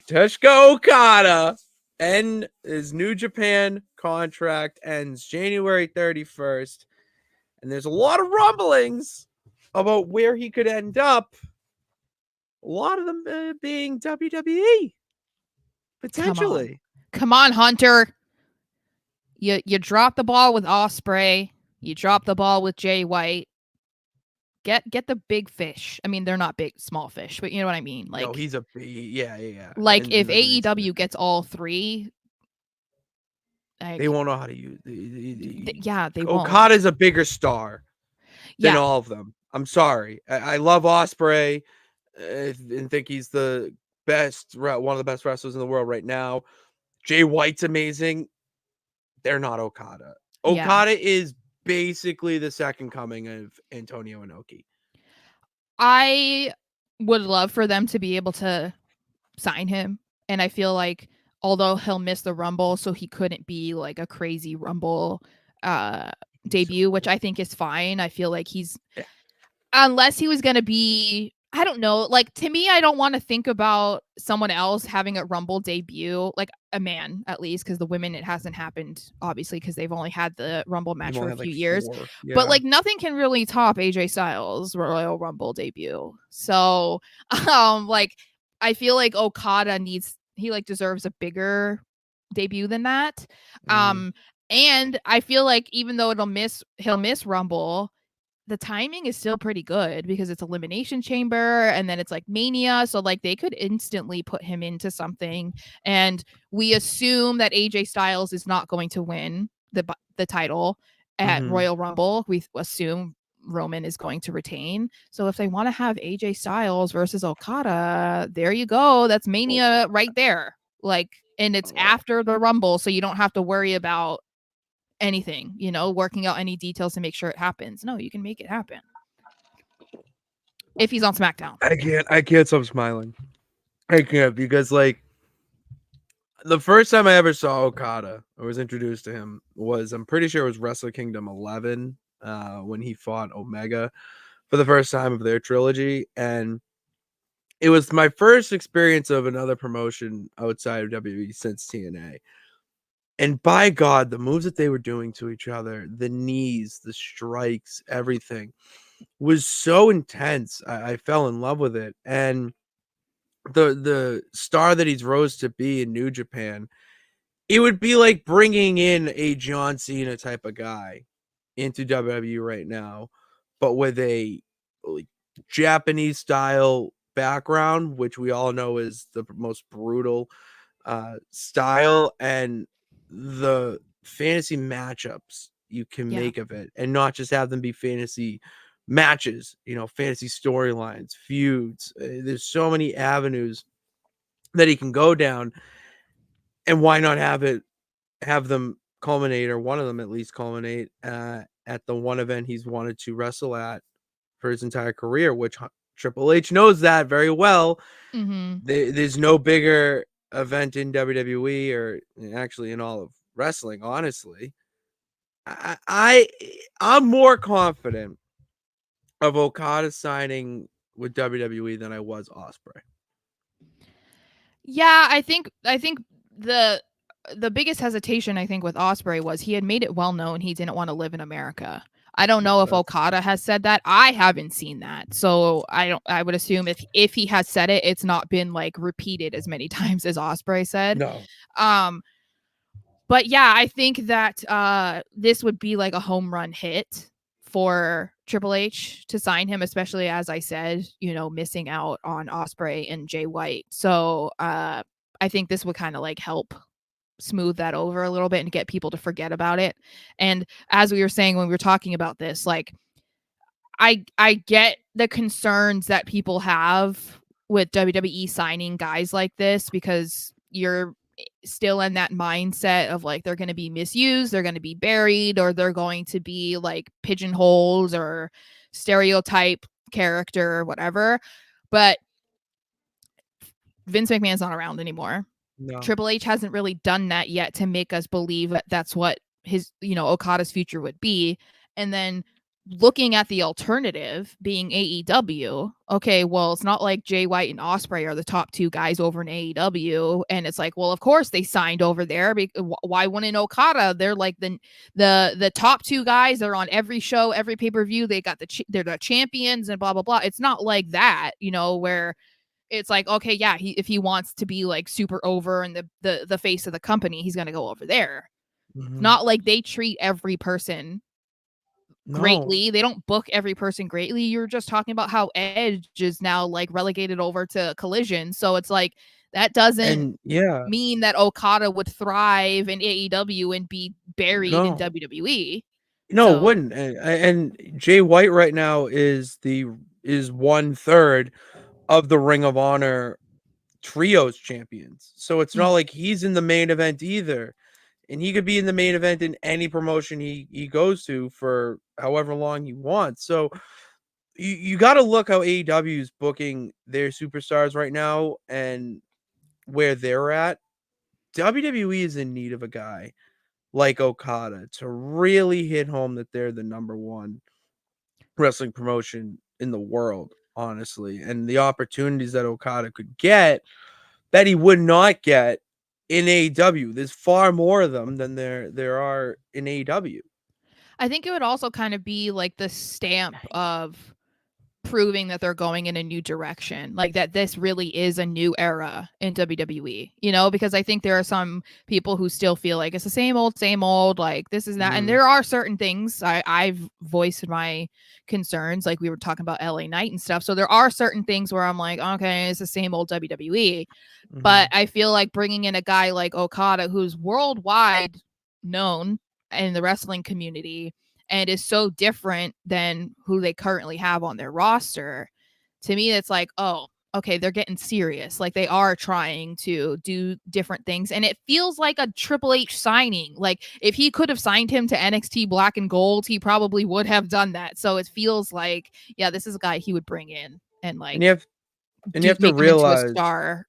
Kazuchika Okada and his New Japan contract ends January 31st. And there's a lot of rumblings about where he could end up. A lot of them being WWE. Potentially. Come on, Hunter. You drop the ball with Ospreay. You drop the ball with Jay White. Get the big fish. I mean, they're not big, small fish, but you know what I mean. Like, no, he's a big, yeah. Like, if AEW gets all three, like, they won't know how to use. They won't. Okada's a bigger star than Yeah, all of them. I'm sorry. I love Ospreay and think he's the best, one of the best wrestlers in the world right now. Jay White's amazing. They're not Okada. Okada is basically the second coming of Antonio Inoki. I would love for them to be able to sign him, and I feel like although he'll miss the Rumble, so he couldn't be like a crazy Rumble debut, which I think is fine. I feel like he's unless he was going to be, I don't know, like, to me, I don't want to think about someone else having a Rumble debut, like a man at least, because the women, it hasn't happened, obviously, because they've only had the Rumble match for a few years. Yeah. But like nothing can really top AJ Styles' Royal Rumble debut. So like I feel like Okada he like deserves a bigger debut than that. And I feel like even though he'll miss Rumble, the timing is still pretty good because it's Elimination Chamber and then it's like Mania. So like they could instantly put him into something. And we assume that AJ Styles is not going to win the title at Royal Rumble. We assume Roman is going to retain. So if they want to have AJ Styles versus Okada, there you go. That's Mania right there. Like, and it's after the Rumble. So you don't have to worry about anything, working out any details to make sure it happens. No, you can make it happen if he's on SmackDown. I can't stop smiling. I can't, because like the first time I ever saw Okada or was introduced to him was, I'm pretty sure it was Wrestle Kingdom 11 when he fought Omega for the first time of their trilogy, and it was my first experience of another promotion outside of WWE since TNA. And by God, the moves that they were doing to each other, the knees, the strikes, everything was so intense. I fell in love with it. And the star that he's rose to be in New Japan, it would be like bringing in a John Cena type of guy into WWE right now, but with a like Japanese style background, which we all know is the most brutal style, and the fantasy matchups you can make of it, and not just have them be fantasy matches, fantasy storylines, feuds. There's so many avenues that he can go down, and why not have them culminate, or one of them at least culminate at the one event he's wanted to wrestle at for his entire career, which Triple H knows that very well. There's no bigger event in WWE, or actually in all of wrestling, honestly. I'm more confident of Okada signing with WWE than I was Ospreay. Yeah, I think the biggest hesitation, I think, with Ospreay was he had made it well known he didn't want to live in America. I don't know if Okada has said that. I haven't seen that. So I would assume if he has said it, it's not been like repeated as many times as Ospreay said. No. But yeah, I think that this would be like a home run hit for Triple H to sign him, especially, as I said, missing out on Ospreay and Jay White. So I think this would kind of like help smooth that over a little bit and get people to forget about it. And as we were saying when we were talking about this, like I get the concerns that people have with WWE signing guys like this, because you're still in that mindset of like they're going to be misused, they're going to be buried, or they're going to be like pigeonholed or stereotype character or whatever. But Vince McMahon's not around anymore. No. Triple H hasn't really done that yet to make us believe that that's what his, Okada's future would be. And then looking at the alternative being AEW, okay, well, it's not like Jay White and Osprey are the top two guys over in AEW, and it's like, well, of course they signed over there. Why wouldn't Okada? They're like the top two guys. They're on every show, every pay per view. They got they're the champions and blah blah blah. It's not like that, where it's like, okay, yeah, if he wants to be like super over and the face of the company, he's gonna go over there. Mhm. Not like they treat every person No. greatly. They don't book every person greatly. You're just talking about how Edge is now like relegated over to Collision. So it's like that doesn't And yeah, mean that Okada would thrive in AEW and be buried in no. WWE. No, it So wouldn't. And Jay White right now is 1/3 of the Ring of Honor trios champions. So it's not mm, like he's in the main event either. And he could be in the main event in any promotion he goes to for however long he wants. So you got to look how AEW is booking their superstars right now and where they're at. WWE is in need of a guy like Okada to really hit home that they're the number one wrestling promotion in the world, honestly. And the opportunities that Okada could get that he would not get in AEW. There's far more of them than there are in AEW. I think it would also kind of be like the stamp of proving that they're going in a new direction, like that this really is a new era in WWE, because I think there are some people who still feel like it's the same old, like this is that. And Mhm, there are certain things I've voiced my concerns, like we were talking about LA Knight and stuff. So there are certain things where I'm like, okay, it's the same old WWE. But mhm, I feel like bringing in a guy like Okada, who's worldwide known in the wrestling community and is so different than who they currently have on their roster, to me, it's like, oh, okay, they're getting serious. Like they are trying to do different things. And it feels like a Triple H signing. Like if he could have signed him to NXT Black and Gold, he probably would have done that. So it feels like, yeah, this is a guy he would bring in and and you like have and you have to make him into a realize star.